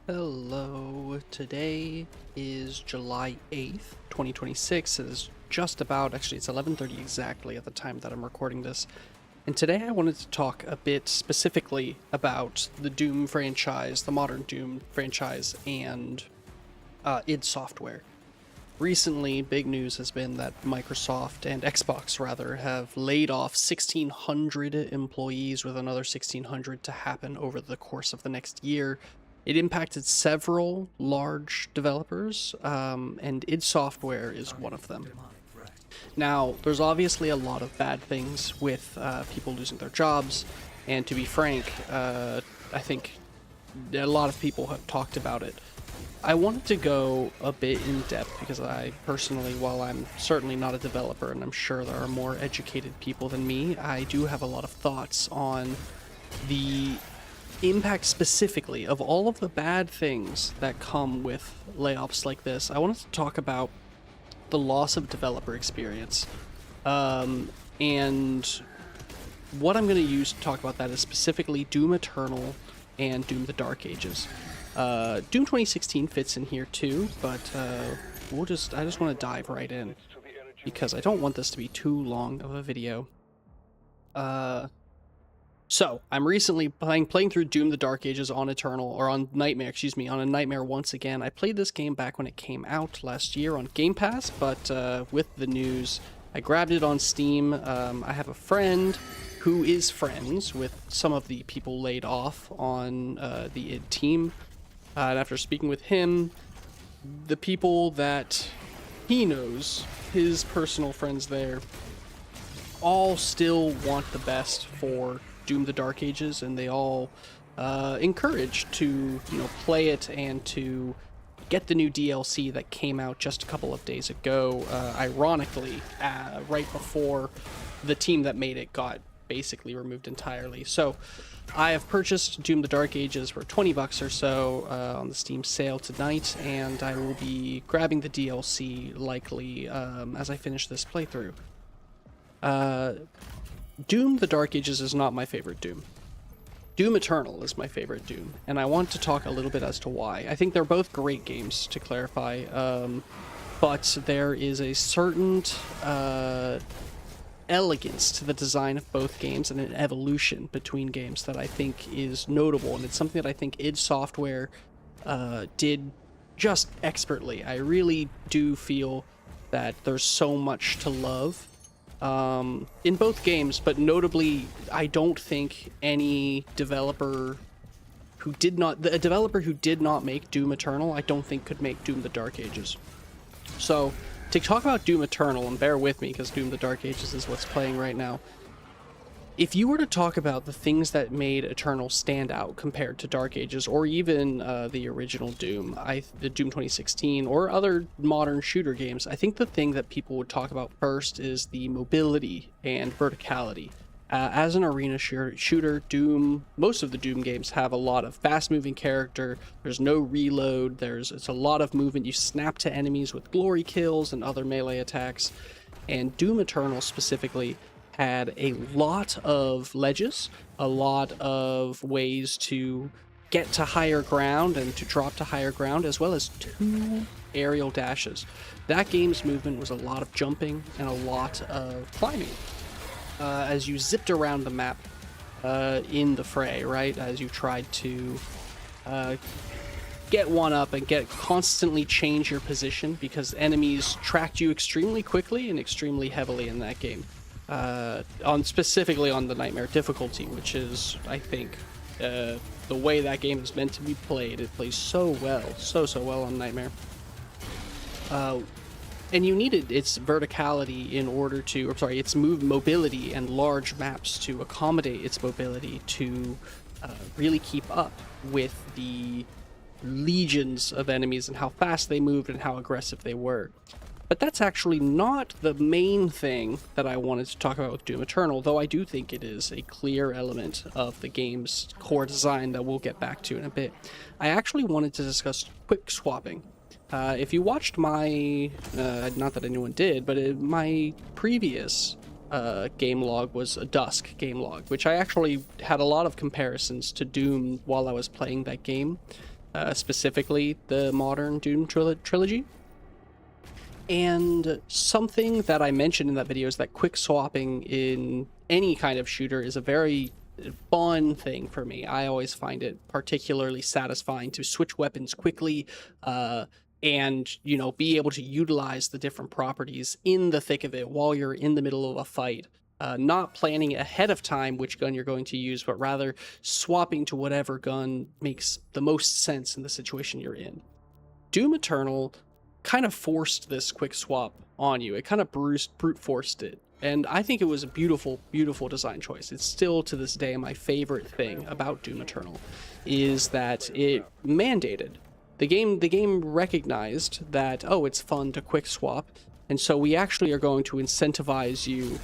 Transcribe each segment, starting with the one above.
Hello, today is July 8th, 2026. It is just about, actually it's 11:30 exactly at the time that I'm recording this. And today I wanted to talk a bit specifically about the Doom franchise, the modern Doom franchise, and id Software. Recently, big news has been that Microsoft and Xbox rather have laid off 1,600 employees, with another 1,600 to happen over the course of the next year. It impacted several large developers, and id Software is one of them. Now, there's obviously a lot of bad things with people losing their jobs, and to be frank, I think a lot of people have talked about it. I wanted to go a bit in depth because I personally, while I'm certainly not a developer and I'm sure there are more educated people than me, I do have a lot of thoughts on the impact specifically of all of the bad things that come with layoffs like this. I wanted to talk about the loss of developer experience. And what I'm going to use to talk about that is specifically Doom Eternal and Doom the Dark Ages. Doom 2016 fits in here too, but I just want to dive right in because I don't want this to be too long of a video. So I'm recently playing through Doom the Dark Ages on Eternal, or on Nightmare, excuse me, on a Nightmare once again. I played this game back when it came out last year on Game Pass, but with the news, I grabbed it on Steam. I have a friend who is friends with some of the people laid off on the id team. And after speaking with him, the people that he knows, his personal friends there, all still want the best for Doom the Dark Ages, and they all encourage to play it and to get the new DLC that came out just a couple of days ago, ironically right before the team that made it got basically removed entirely. So I have purchased Doom the Dark Ages for 20 bucks or so on the Steam sale tonight, and I will be grabbing the DLC likely as I finish this playthrough. Doom the Dark Ages is not my favorite Doom. Doom Eternal is my favorite Doom, and I want to talk a little bit as to why. I think they're both great games, to clarify, but there is a certain elegance to the design of both games and an evolution between games that I think is notable, and it's something that I think id Software did just expertly. I really do feel that there's so much to love in both games, but notably, I don't think any developer who did not make Doom Eternal, I don't think could make Doom the Dark Ages. So, to talk about Doom Eternal, and bear with me because Doom the Dark Ages is what's playing right now, if you were to talk about the things that made Eternal stand out compared to Dark Ages, or even the original Doom, the Doom 2016, or other modern shooter games, I think the thing that people would talk about first is the mobility and verticality. As an arena shooter, most of the Doom games have a lot of fast-moving character. There's no reload. It's a lot of movement. You snap to enemies with glory kills and other melee attacks. And Doom Eternal specifically had a lot of ledges, a lot of ways to get to higher ground and to drop to higher ground, as well as 2 aerial dashes. That game's movement was a lot of jumping and a lot of climbing. As you zipped around the map in the fray, right? As you tried to get one up and constantly change your position, because enemies tracked you extremely quickly and extremely heavily in that game. Specifically on the Nightmare difficulty, which is, I think, the way that game is meant to be played. It plays so well, so well on Nightmare. And you needed its verticality in order to, its mobility and large maps to accommodate its mobility to really keep up with the legions of enemies and how fast they moved and how aggressive they were. But that's actually not the main thing that I wanted to talk about with Doom Eternal, though I do think it is a clear element of the game's core design that we'll get back to in a bit. I actually wanted to discuss quick swapping. If you watched my, not that anyone did, but my previous game log was a Dusk game log, which I actually had a lot of comparisons to Doom while I was playing that game. specifically the modern Doom trilogy. And something that I mentioned in that video is that quick swapping in any kind of shooter is a very fun thing for me. I always find it particularly satisfying to switch weapons quickly, and, you know, be able to utilize the different properties in the thick of it while you're in the middle of a fight. Not planning ahead of time which gun you're going to use, but rather swapping to whatever gun makes the most sense in the situation you're in. Doom Eternal kind of forced this quick swap on you. It kind of brute forced it. And I think it was a beautiful, beautiful design choice. It's still to this day my favorite thing about Doom Eternal, is that it mandated. The game recognized that, oh, it's fun to quick swap, and so we actually are going to incentivize you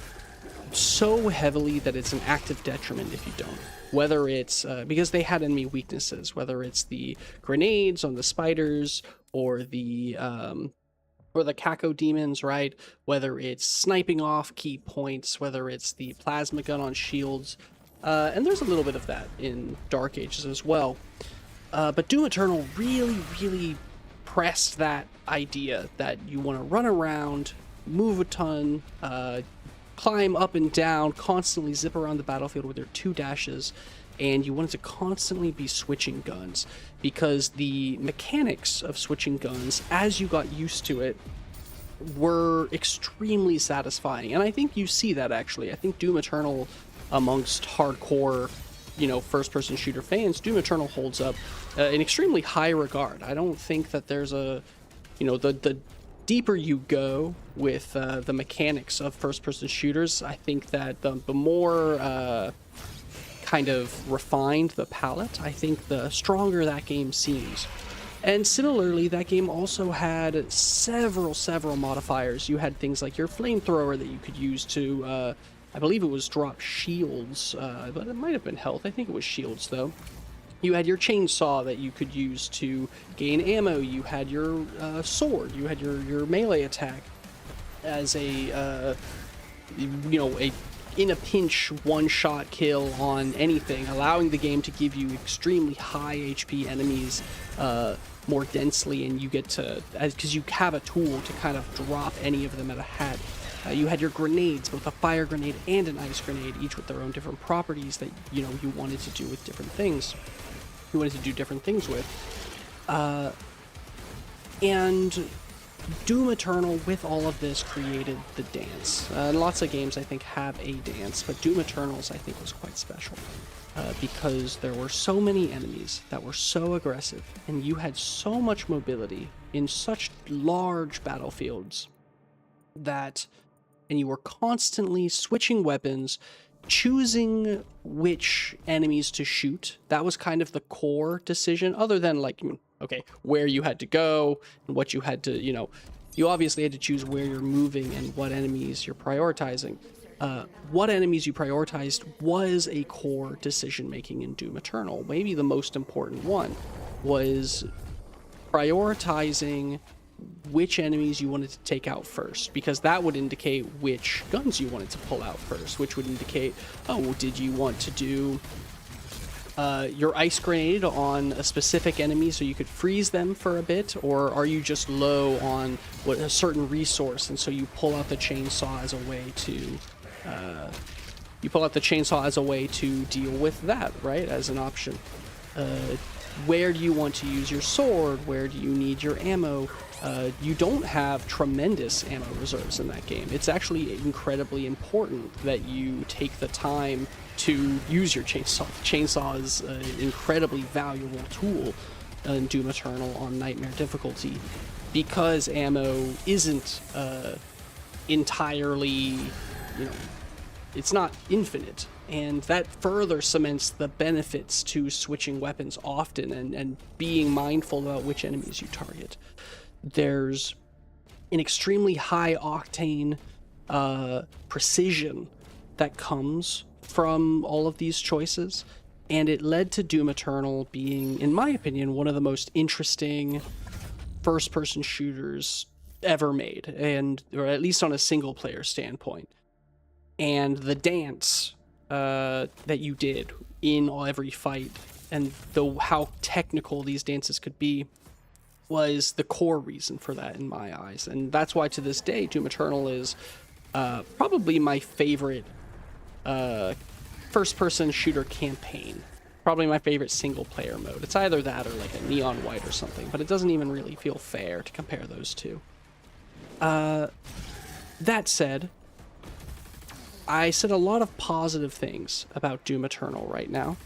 so heavily that it's an active detriment if you don't. Whether it's because they had enemy weaknesses, whether it's the grenades on the spiders or the Kako demons, right? Whether it's sniping off key points, whether it's the plasma gun on shields, and there's a little bit of that in Dark Ages as well. But Doom Eternal really, really pressed that idea that you want to run around, move a ton, climb up and down, constantly zip around the battlefield with your 2 dashes, and you wanted to constantly be switching guns, because the mechanics of switching guns, as you got used to it, were extremely satisfying. And I think you see that, actually. I think Doom Eternal, amongst hardcore, you know, first-person shooter fans, Doom Eternal holds up in extremely high regard. I don't think that there's a, you know, the deeper you go with the mechanics of first-person shooters, I think that the more kind of refined the palette, I think the stronger that game seems. And similarly, that game also had several modifiers. You had things like your flamethrower that you could use to, I believe it was drop shields, but it might have been health. I think it was shields, though. You had your chainsaw that you could use to gain ammo. You had your sword. You had your melee attack as a, you know, in a pinch one-shot kill on anything, allowing the game to give you extremely high HP enemies more densely, and you get to, because you have a tool to kind of drop any of them at a head. You had your grenades, both a fire grenade and an ice grenade, each with their own different properties that, you know, you wanted to do with different things. You wanted to do different things with. And Doom Eternal, with all of this, created the dance. And lots of games, I think, have a dance, but Doom Eternal's, I think, was quite special. Because there were so many enemies that were so aggressive, and you had so much mobility in such large battlefields that, and you were constantly switching weapons, choosing which enemies to shoot. That was kind of the core decision, other than, like, okay, where you had to go and what you had to, you know, you obviously had to choose where you're moving and what enemies you're prioritizing. What enemies you prioritized was a core decision-making in Doom Eternal. Maybe the most important one was prioritizing which enemies you wanted to take out first, because that would indicate which guns you wanted to pull out first, which would indicate, oh, did you want to do your ice grenade on a specific enemy so you could freeze them for a bit, or are you just low on a certain resource, and so you pull out the chainsaw as a way to deal with that, right, as an option. Where do you want to use your sword? Where do you need your ammo? You don't have tremendous ammo reserves in that game. It's actually incredibly important that you take the time to use your chainsaw. Chainsaw is an incredibly valuable tool in Doom Eternal on Nightmare difficulty, because ammo isn't entirely, you know, it's not infinite, and that further cements the benefits to switching weapons often and being mindful about which enemies you target. There's an extremely high octane precision that comes from all of these choices, and it led to Doom Eternal being, in my opinion, one of the most interesting first-person shooters ever made, and or at least on a single-player standpoint. And the dance that you did in every fight and how technical these dances could be was the core reason for that in my eyes. And that's why to this day, Doom Eternal is probably my favorite first-person shooter campaign. Probably my favorite single-player mode. It's either that or like a Neon White or something, but it doesn't even really feel fair to compare those two. That said, I said a lot of positive things about Doom Eternal right now,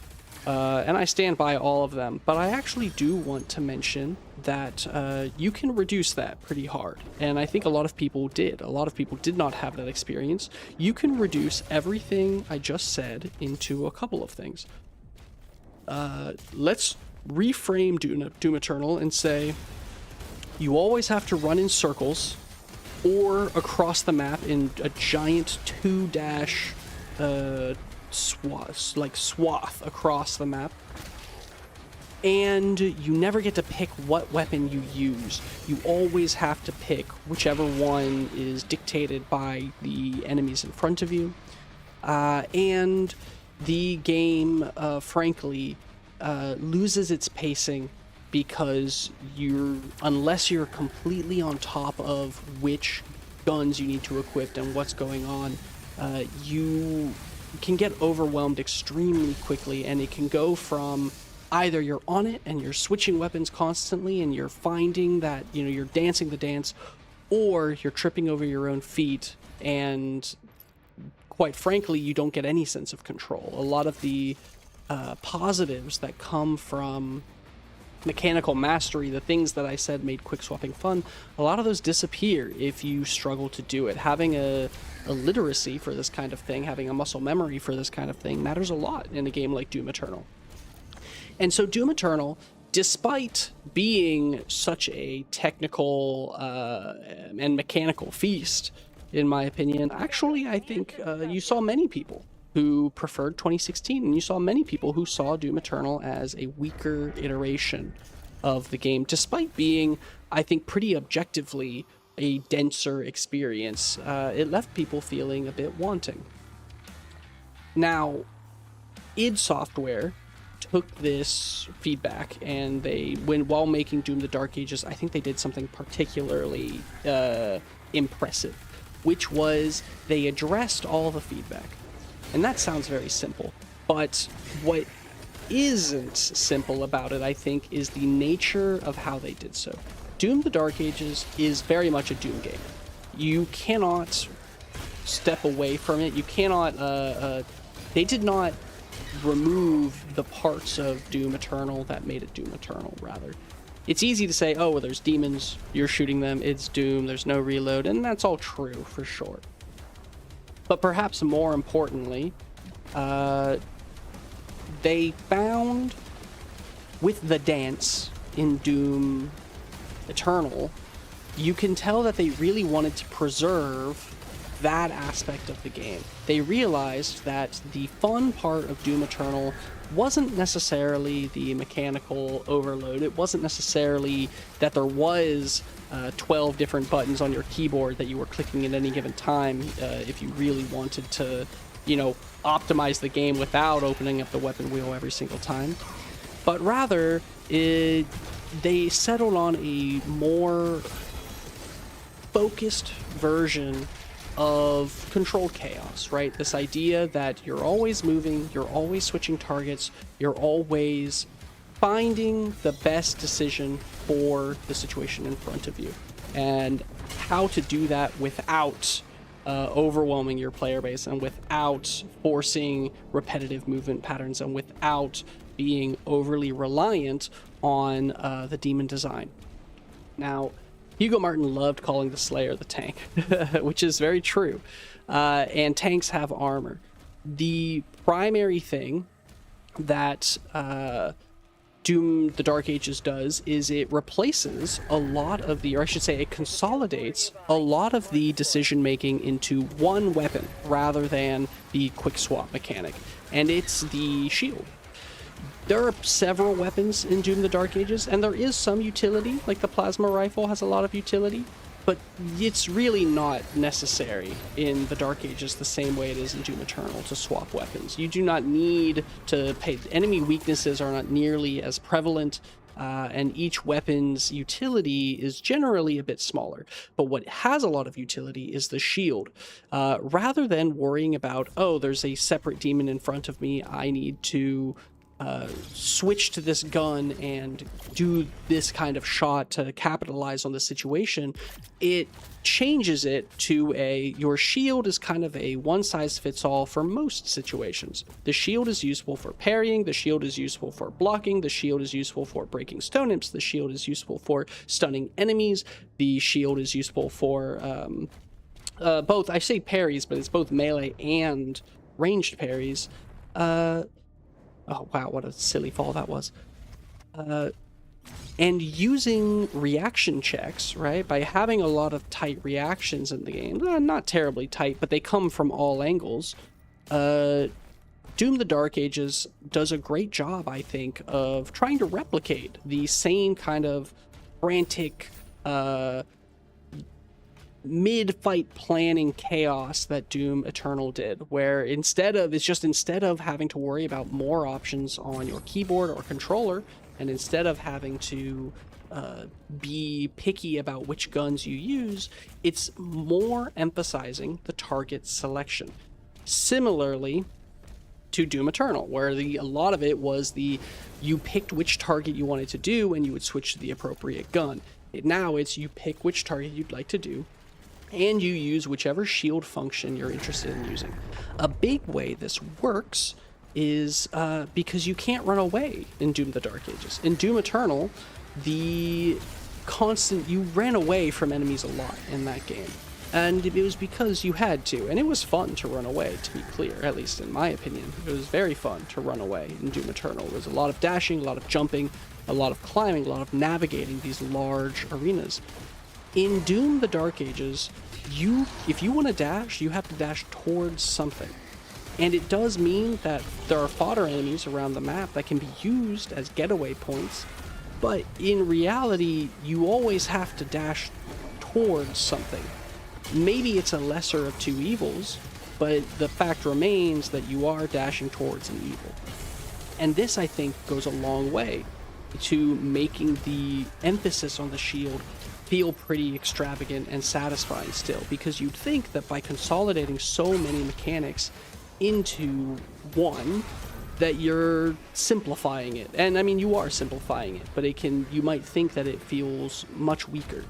and I stand by all of them, but I actually do want to mention that you can reduce that pretty hard, and I think a lot of people did. A lot of people did not have that experience. You can reduce everything I just said into a couple of things. Let's reframe Doom Eternal and say you always have to run in circles or across the map in a giant 2-dash swath across the map, and you never get to pick what weapon you use. You always have to pick whichever one is dictated by the enemies in front of you, and the game frankly loses its pacing because unless you're completely on top of which guns you need to equip and what's going on, you can get overwhelmed extremely quickly, and it can go from either you're on it and you're switching weapons constantly and you're finding that you're dancing the dance, or you're tripping over your own feet and quite frankly you don't get any sense of control. A lot of the positives that come from mechanical mastery, the things that I said made quick swapping fun, a lot of those disappear if you struggle to do it. Having a literacy for this kind of thing, having a muscle memory for this kind of thing matters a lot in a game like Doom Eternal. And so Doom Eternal, despite being such a technical and mechanical feast, in my opinion, actually I think you saw many people who preferred 2016, and you saw many people who saw Doom Eternal as a weaker iteration of the game, despite being, I think, pretty objectively a denser experience. It left people feeling a bit wanting. Now, id Software took this feedback, and while making Doom the Dark Ages, I think they did something particularly impressive, which was they addressed all the feedback. And that sounds very simple, but what isn't simple about it, I think, is the nature of how they did so. Doom the Dark Ages is very much a Doom game. You cannot step away from it. You cannot, they did not remove the parts of Doom Eternal that made it Doom Eternal, rather. It's easy to say, oh, well, there's demons, you're shooting them, it's Doom, there's no reload, and that's all true, for sure. But perhaps more importantly, they found with the dance in Doom Eternal, you can tell that they really wanted to preserve that aspect of the game. They realized that the fun part of Doom Eternal wasn't necessarily the mechanical overload. It wasn't necessarily that there was 12 different buttons on your keyboard that you were clicking at any given time if you really wanted to, optimize the game without opening up the weapon wheel every single time. But rather, they settled on a more focused version of controlled chaos, right? This idea that you're always moving, you're always switching targets, you're always finding the best decision for the situation in front of you, and how to do that without overwhelming your player base, and without forcing repetitive movement patterns, and without being overly reliant on the demon design. Now, Hugo Martin loved calling the Slayer the tank, which is very true. And tanks have armor. The primary thing that Doom the Dark Ages does is it replaces a lot of the, or I should say it consolidates a lot of the decision making into one weapon rather than the quick swap mechanic. And it's the shield. There are several weapons in Doom the Dark Ages, and there is some utility, like the plasma rifle has a lot of utility, but it's really not necessary in the Dark Ages the same way it is in Doom Eternal to swap weapons. You do not need to pay. Enemy weaknesses are not nearly as prevalent, and each weapon's utility is generally a bit smaller. But what has a lot of utility is the shield. Rather than worrying about, oh, there's a separate demon in front of me, I need to switch to this gun and do this kind of shot to capitalize on the situation, it changes it to your shield is kind of a one-size-fits-all for most situations. The shield is useful for parrying, the shield is useful for blocking, the shield is useful for breaking stone imps, the shield is useful for stunning enemies, the shield is useful for both, I say parries, but it's both melee and ranged parries. Oh, wow, what a silly fall that was. And using reaction checks, right, by having a lot of tight reactions in the game, not terribly tight, but they come from all angles, Doom the Dark Ages does a great job, I think, of trying to replicate the same kind of frantic, mid-fight planning chaos that Doom Eternal did, where instead of having to worry about more options on your keyboard or controller, and instead of having to be picky about which guns you use, it's more emphasizing the target selection. Similarly to Doom Eternal, where a lot of it was you picked which target you wanted to do and you would switch to the appropriate gun. Now it's you pick which target you'd like to do, and you use whichever shield function you're interested in using. A big way this works is because you can't run away in Doom the Dark Ages. In Doom Eternal, you ran away from enemies a lot in that game. And it was because you had to, and it was fun to run away, to be clear, at least in my opinion. It was very fun to run away in Doom Eternal. There was a lot of dashing, a lot of jumping, a lot of climbing, a lot of navigating these large arenas. In Doom the Dark Ages, if you want to dash, you have to dash towards something. And it does mean that there are fodder enemies around the map that can be used as getaway points, but in reality, you always have to dash towards something. Maybe it's a lesser of two evils, but the fact remains that you are dashing towards an evil. And this, I think, goes a long way to making the emphasis on the shield feel pretty extravagant and satisfying still, because you'd think that by consolidating so many mechanics into one, that you're simplifying it. And I mean, you are simplifying it, but you might think that it feels much weaker.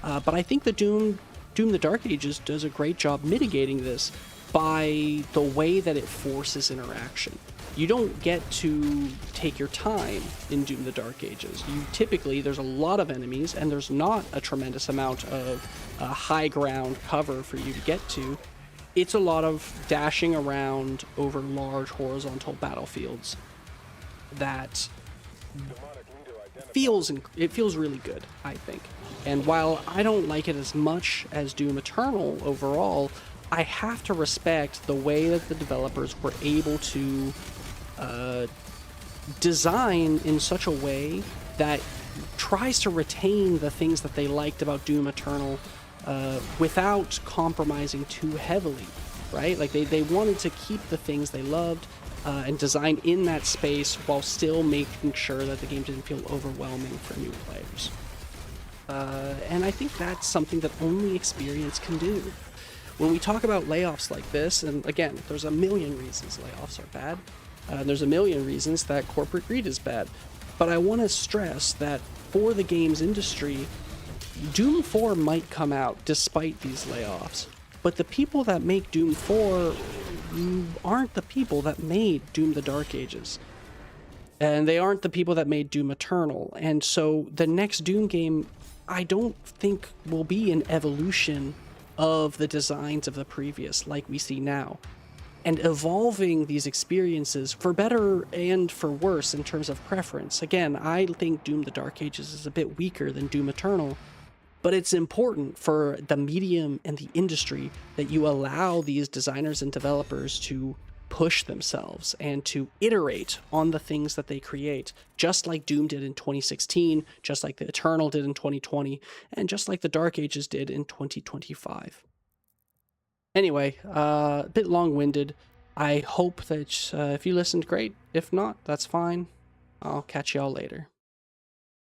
But I think that Doom the Dark Ages does a great job mitigating this by the way that it forces interaction. You don't get to take your time in Doom the Dark Ages. There's a lot of enemies, and there's not a tremendous amount of high ground cover for you to get to. It's a lot of dashing around over large horizontal battlefields that feels really good, I think. And while I don't like it as much as Doom Eternal overall, I have to respect the way that the developers were able to design in such a way that tries to retain the things that they liked about Doom Eternal without compromising too heavily, right? Like they wanted to keep the things they loved and design in that space while still making sure that the game didn't feel overwhelming for new players. And I think that's something that only experience can do. When we talk about layoffs like this, and again, there's a million reasons layoffs are bad, there's a million reasons that corporate greed is bad, but I want to stress that for the games industry, Doom 4 might come out despite these layoffs, but the people that make Doom 4 aren't the people that made Doom the Dark Ages, and they aren't the people that made Doom Eternal, and so the next Doom game I don't think will be an evolution of the designs of the previous like we see now, and evolving these experiences for better and for worse in terms of preference. Again, I think Doom the Dark Ages is a bit weaker than Doom Eternal, but it's important for the medium and the industry that you allow these designers and developers to push themselves and to iterate on the things that they create, just like Doom did in 2016, just like the Eternal did in 2020, and just like the Dark Ages did in 2025. Anyway, a bit long-winded. I hope that if you listened, great. If not, that's fine. I'll catch y'all later.